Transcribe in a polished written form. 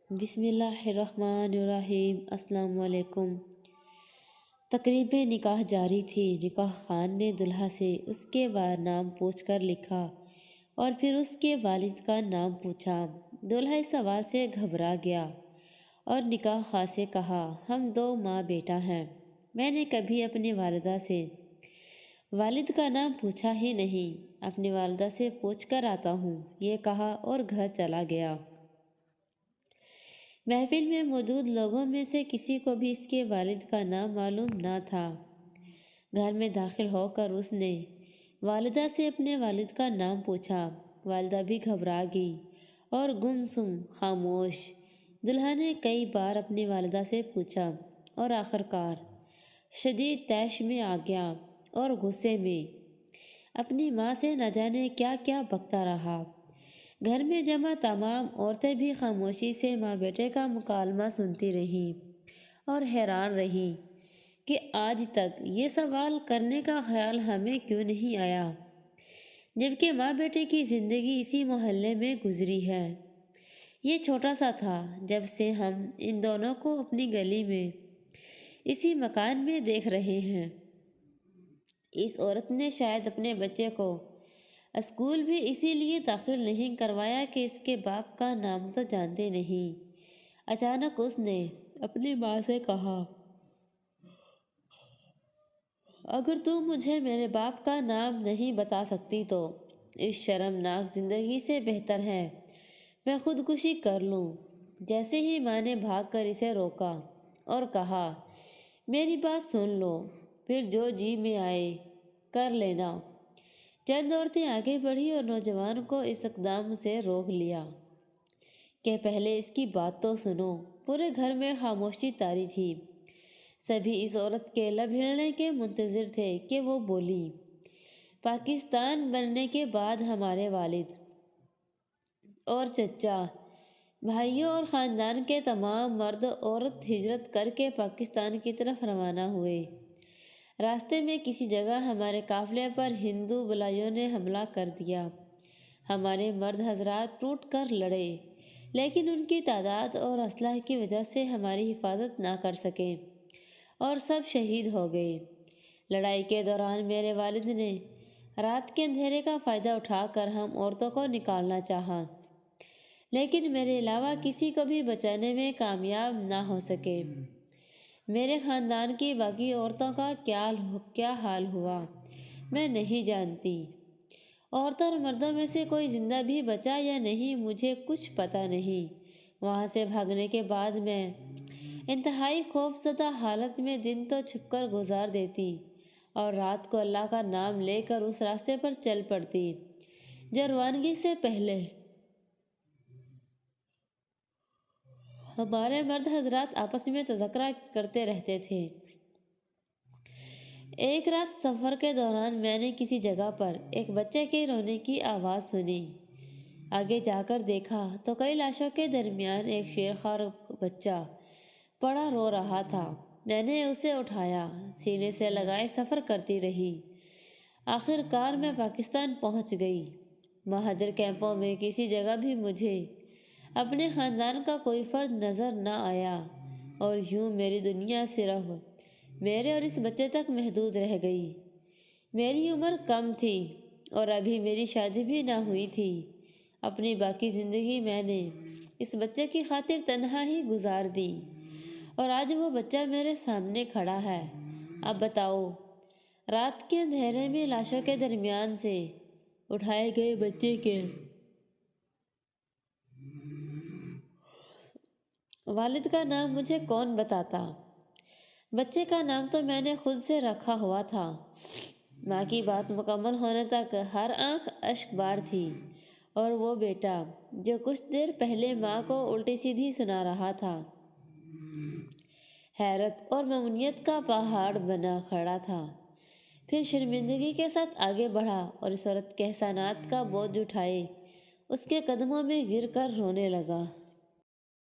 بسم اللہ الرحمن الرحیم۔ السلام علیکم۔ تقریب نکاح جاری تھی۔ نکاح خان نے دلہا سے اس کے نام پوچھ کر لکھا اور پھر اس کے والد کا نام پوچھا۔ دلہا اس سوال سے گھبرا گیا اور نکاح خان سے کہا، ہم دو ماں بیٹا ہیں، میں نے کبھی اپنی والدہ سے والد کا نام پوچھا ہی نہیں، اپنی والدہ سے پوچھ کر آتا ہوں، یہ کہا اور گھر چلا گیا۔ محفل میں موجود لوگوں میں سے کسی کو بھی اس کے والد کا نام معلوم نہ تھا۔ گھر میں داخل ہو کر اس نے والدہ سے اپنے والد کا نام پوچھا۔ والدہ بھی گھبرا گئی اور گمسم خاموش۔ دلہا نے کئی بار اپنی والدہ سے پوچھا اور آخرکار شدید طیش میں آ گیا اور غصے میں اپنی ماں سے نہ جانے کیا کیا بکتا رہا۔ گھر میں جمع تمام عورتیں بھی خاموشی سے ماں بیٹے کا مکالمہ سنتی رہیں اور حیران رہیں کہ آج تک یہ سوال کرنے کا خیال ہمیں کیوں نہیں آیا، جبکہ ماں بیٹے کی زندگی اسی محلے میں گزری ہے۔ یہ چھوٹا سا تھا جب سے ہم ان دونوں کو اپنی گلی میں اسی مکان میں دیکھ رہے ہیں۔ اس عورت نے شاید اپنے بچے کو اسکول بھی اسی لیے داخل نہیں کروایا کہ اس کے باپ کا نام تو جانتے نہیں۔ اچانک اس نے اپنی ماں سے کہا، اگر تم مجھے میرے باپ کا نام نہیں بتا سکتی تو اس شرمناک زندگی سے بہتر ہے میں خودکشی کر لوں۔ جیسے ہی ماں نے بھاگ کر اسے روکا اور کہا، میری بات سن لو، پھر جو جی میں آئے کر لینا۔ چند عورتیں آگے بڑھی اور نوجوان کو اس اقدام سے روک لیا کہ پہلے اس کی بات تو سنو۔ پورے گھر میں خاموشی طاری تھی۔ سبھی اس عورت کے لب ہلنے کے منتظر تھے کہ وہ بولی، پاکستان بننے کے بعد ہمارے والد اور چچا، بھائیوں اور خاندان کے تمام مرد عورت ہجرت کر کے پاکستان کی طرف روانہ ہوئے۔ راستے میں کسی جگہ ہمارے قافلے پر ہندو بلائیوں نے حملہ کر دیا۔ ہمارے مرد حضرات ٹوٹ کر لڑے، لیکن ان کی تعداد اور اسلحہ کی وجہ سے ہماری حفاظت نہ کر سکے اور سب شہید ہو گئے۔ لڑائی کے دوران میرے والد نے رات کے اندھیرے کا فائدہ اٹھا کر ہم عورتوں کو نکالنا چاہا، لیکن میرے علاوہ کسی کو بھی بچانے میں کامیاب نہ ہو سکے۔ میرے خاندان کی باقی عورتوں کا کیا حال ہوا میں نہیں جانتی۔ عورتوں اور مردوں میں سے کوئی زندہ بھی بچا یا نہیں مجھے کچھ پتہ نہیں۔ وہاں سے بھاگنے کے بعد میں انتہائی خوف زدہ حالت میں دن تو چھپ کر گزار دیتی اور رات کو اللہ کا نام لے کر اس راستے پر چل پڑتی جو روانگی سے پہلے ہمارے مرد حضرات آپس میں تذکرہ کرتے رہتے تھے۔ ایک رات سفر کے دوران میں نے کسی جگہ پر ایک بچے کے رونے کی آواز سنی۔ آگے جا کر دیکھا تو کئی لاشوں کے درمیان ایک شیرخوار بچہ پڑا رو رہا تھا۔ میں نے اسے اٹھایا، سینے سے لگائے سفر کرتی رہی۔ آخر کار میں پاکستان پہنچ گئی۔ مہاجر کیمپوں میں کسی جگہ بھی مجھے اپنے خاندان کا کوئی فرد نظر نہ آیا اور یوں میری دنیا صرف میرے اور اس بچے تک محدود رہ گئی۔ میری عمر کم تھی اور ابھی میری شادی بھی نہ ہوئی تھی۔ اپنی باقی زندگی میں نے اس بچے کی خاطر تنہا ہی گزار دی اور آج وہ بچہ میرے سامنے کھڑا ہے۔ اب بتاؤ، رات کے اندھیرے میں لاشوں کے درمیان سے اٹھائے گئے بچے کے والد کا نام مجھے کون بتاتا؟ بچے کا نام تو میں نے خود سے رکھا ہوا تھا۔ ماں کی بات مکمل ہونے تک ہر آنکھ اشک بار تھی اور وہ بیٹا جو کچھ دیر پہلے ماں کو الٹی سیدھی سنا رہا تھا حیرت اور ممنونیت کا پہاڑ بنا کھڑا تھا۔ پھر شرمندگی کے ساتھ آگے بڑھا اور اس عورت کے احسانات کا بوجھ اٹھائے اس کے قدموں میں گر کر رونے لگا۔